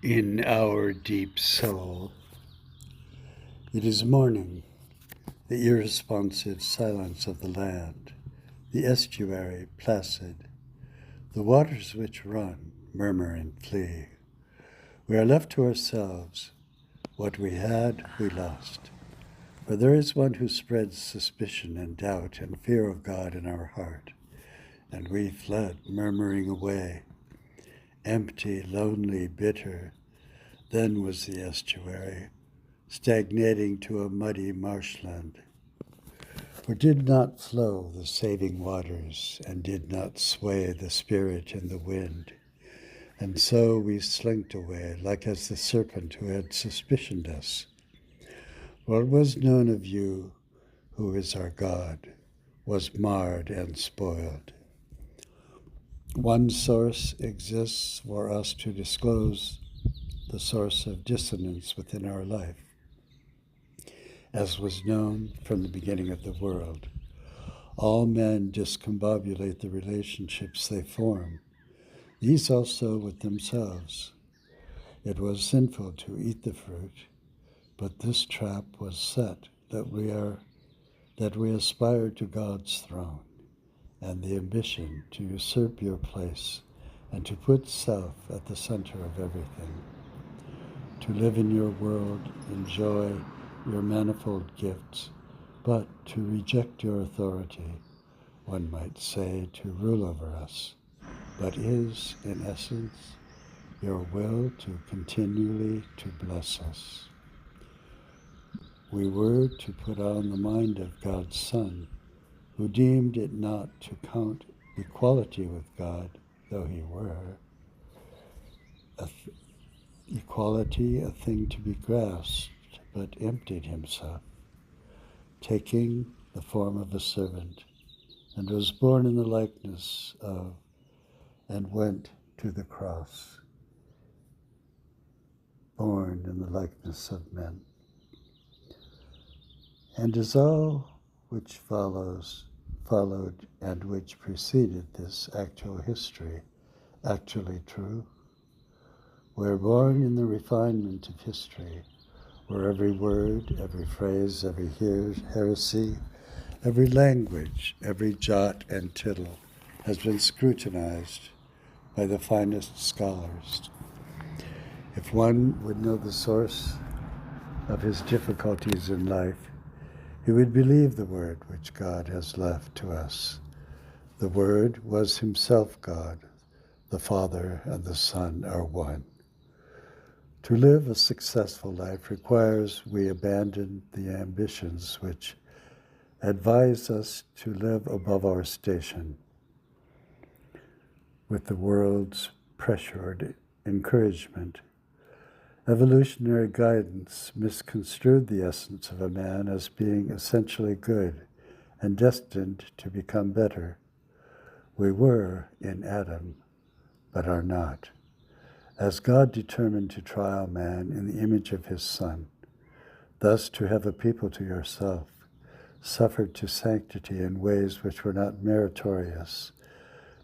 in our deep soul. It is morning, the irresponsive silence of the land, the estuary placid, the waters which run, murmur and flee. We are left to ourselves. What we had, we lost. For there is one who spreads suspicion and doubt and fear of God in our heart, and we fled, murmuring away. Empty, lonely, bitter, then was the estuary, stagnating to a muddy marshland. For did not flow the saving waters, and did not sway the spirit in the wind. And so we slinked away, like as the serpent who had suspicioned us. What was known of you, who is our God, was marred and spoiled. One source exists for us to disclose the source of dissonance within our life, as was known from the beginning of the world. All men discombobulate the relationships they form, these also with themselves. It was sinful to eat the fruit, but this trap was set that we aspire to God's throne, and the ambition to usurp your place and to put self at the center of everything. To live in your world, enjoy your manifold gifts, but to reject your authority, one might say, to rule over us, but is, in essence, your will to continually to bless us. We were to put on the mind of God's Son, who deemed it not to count equality with God, though he were, equality a thing to be grasped, but emptied himself, taking the form of a servant, and was born in the likeness of, and went to the cross, born in the likeness of men. And as all which followed and which preceded this actual history, actually true, we're born in the refinement of history, where every word, every phrase, every heresy, every language, every jot and tittle has been scrutinized by the finest scholars. If one would know the source of his difficulties in life, he would believe the word which God has left to us. The Word was himself God. The Father and the Son are one. To live a successful life requires we abandon the ambitions which advise us to live above our station. With the world's pressured encouragement, evolutionary guidance misconstrued the essence of a man as being essentially good and destined to become better. We were in Adam, but are not. As God determined to trial man in the image of his Son, thus to have a people to yourself, suffered to sanctity in ways which were not meritorious,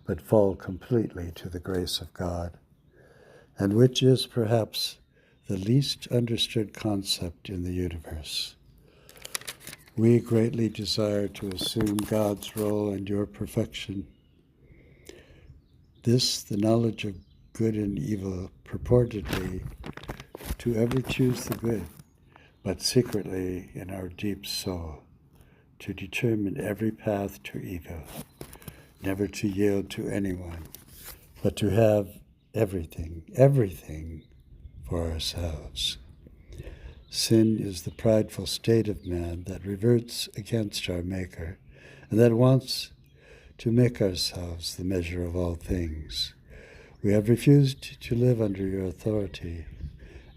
but fall completely to the grace of God, and which is perhaps the least understood concept in the universe. We greatly desire to assume God's role and your perfection. This, the knowledge of good and evil, purportedly to ever choose the good, but secretly in our deep soul, to determine every path to evil, never to yield to anyone, but to have everything for ourselves. Sin is the prideful state of man that reverts against our Maker, and that wants to make ourselves the measure of all things. We have refused to live under your authority,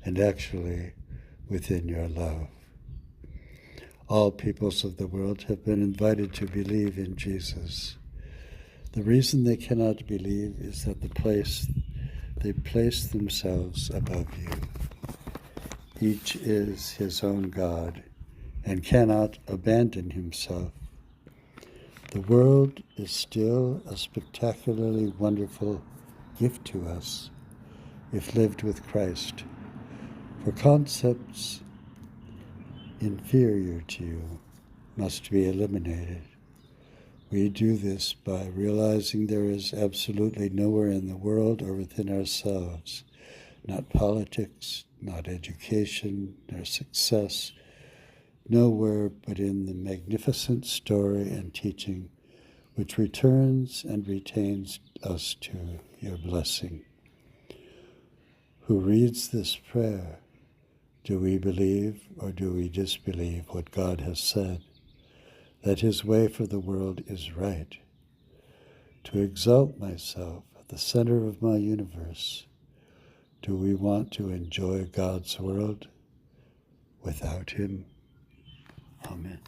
and actually within your love. All peoples of the world have been invited to believe in Jesus. The reason they cannot believe is that they place themselves above you. Each is his own God and cannot abandon himself. The world is still a spectacularly wonderful gift to us. if lived with Christ. For concepts inferior to you must be eliminated. We do this by realizing there is absolutely nowhere in the world or within ourselves, not politics, not education, nor success, nowhere but in the magnificent story and teaching which returns and retains us to your blessing. Who reads this prayer? Do we believe or do we disbelieve what God has said, that his way for the world is right? To exalt myself at the center of my universe, do we want to enjoy God's world without him? Amen.